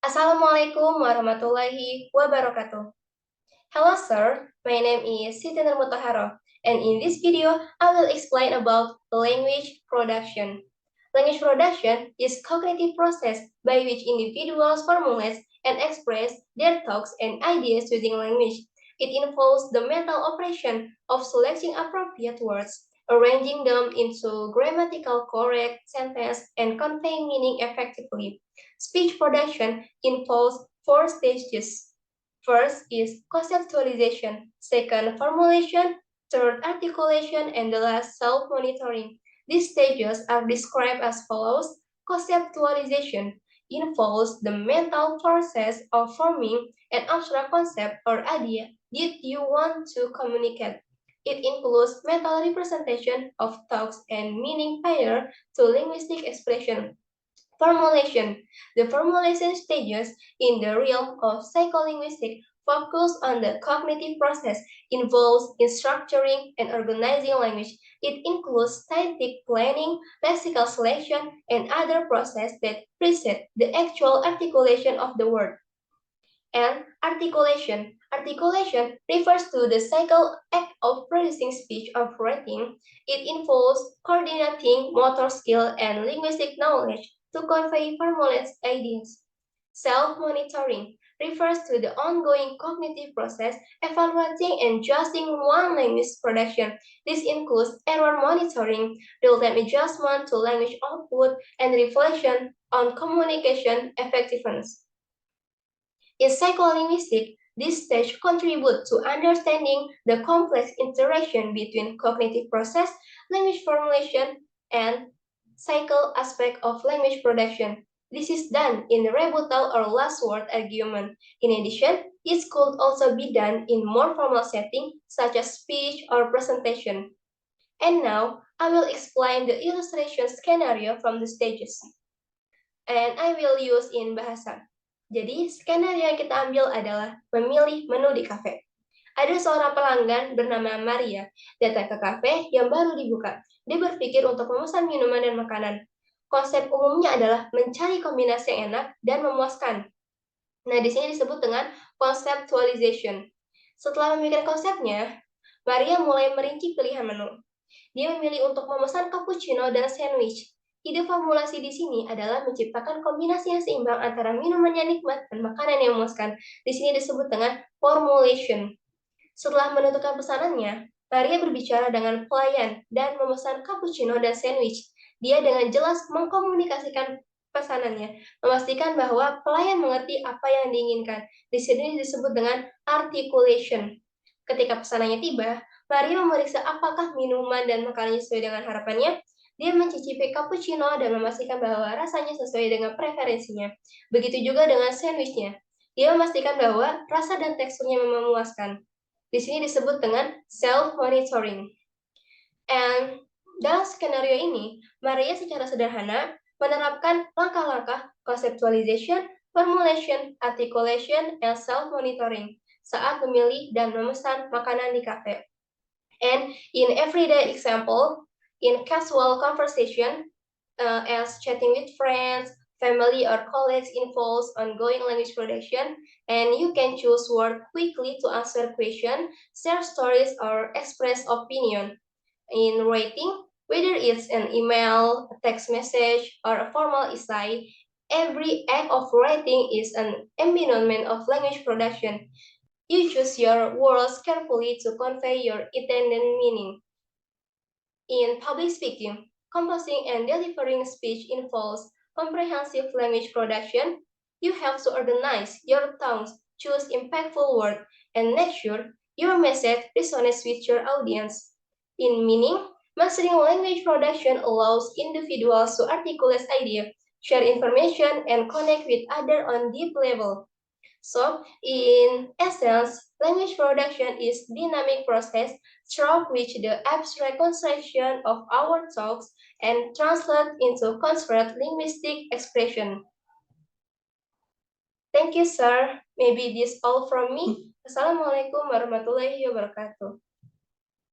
Assalamualaikum warahmatullahi wabarakatuh. Hello sir, my name is Siti Nur Mutaharo, and in this video, I will explain about language production. Language production is cognitive process by which individuals formulate and express their thoughts and ideas using language. It involves the mental operation of selecting appropriate words, arranging them into grammatical correct sentence, and conveying meaning effectively. Speech production involves four stages. First is conceptualization, second formulation, third articulation, and the last self-monitoring. These stages are described as follows. Conceptualization involves the mental process of forming an abstract concept or idea that you want to communicate. It includes mental representation of thoughts and meaning prior to linguistic expression. Formulation. The formulation stages in the realm of psycholinguistics focus on the cognitive process involved in structuring and organizing language. It includes scientific planning, lexical selection, and other processes that precede the actual articulation of the word. And articulation. Articulation refers to the cycle act of producing speech or writing. It involves coordinating motor skill and linguistic knowledge to convey formulated ideas. Self-monitoring refers to the ongoing cognitive process evaluating and adjusting one language production. This includes error monitoring, real-time adjustment to language output, and reflection on communication effectiveness. In psycholinguistics, this stage contributes to understanding the complex interaction between cognitive process, language formulation, and psycho aspect of language production. This is done in the rebuttal or last word argument. In addition, it could also be done in more formal setting, such as speech or presentation. And now, I will explain the illustration scenario from the stages. And I will use in bahasa. Jadi, skenario yang kita ambil adalah memilih menu di kafe. Ada seorang pelanggan bernama Maria datang ke kafe yang baru dibuka. Dia berpikir untuk memesan minuman dan makanan. Konsep umumnya adalah mencari kombinasi yang enak dan memuaskan. Nah, di sini disebut dengan conceptualization. Setelah memikirkan konsepnya, Maria mulai merinci pilihan menu. Dia memilih untuk memesan cappuccino dan sandwich. Ide formulasi di sini adalah menciptakan kombinasi yang seimbang antara minuman yang nikmat dan makanan yang memuaskan. Di sini disebut dengan formulation. Setelah menentukan pesanannya, Maria berbicara dengan pelayan dan memesan cappuccino dan sandwich. Dia dengan jelas mengkomunikasikan pesanannya, memastikan bahwa pelayan mengerti apa yang diinginkan. Di sini disebut dengan articulation. Ketika pesanannya tiba, Maria memeriksa apakah minuman dan makanannya sesuai dengan harapannya. Dia mencicipi cappuccino dan memastikan bahwa rasanya sesuai dengan preferensinya. Begitu juga dengan sandwichnya. Dia memastikan bahwa rasa dan teksturnya memuaskan. Di sini disebut dengan self-monitoring. And dalam skenario ini, Maria secara sederhana menerapkan langkah-langkah conceptualization, formulation, articulation, and self-monitoring saat memilih dan memesan makanan di kafe. And in everyday example, in casual conversation, as chatting with friends, family, or colleagues involves ongoing language production, and you can choose words quickly to answer questions, share stories, or express opinion. In writing, whether it's an email, a text message, or a formal essay, every act of writing is an embodiment of language production. You choose your words carefully to convey your intended meaning. In public speaking, composing and delivering speech involves comprehensive language production. You have to organize your thoughts, choose impactful words, and make sure your message resonates with your audience. In meaning, mastering language production allows individuals to articulate ideas, share information, and connect with others on deep level. So, in essence, language production is dynamic process through which the abstract construction of our thoughts and translate into construct linguistic expression. Thank you, sir. Maybe this all from me. Assalamualaikum warahmatullahi wabarakatuh.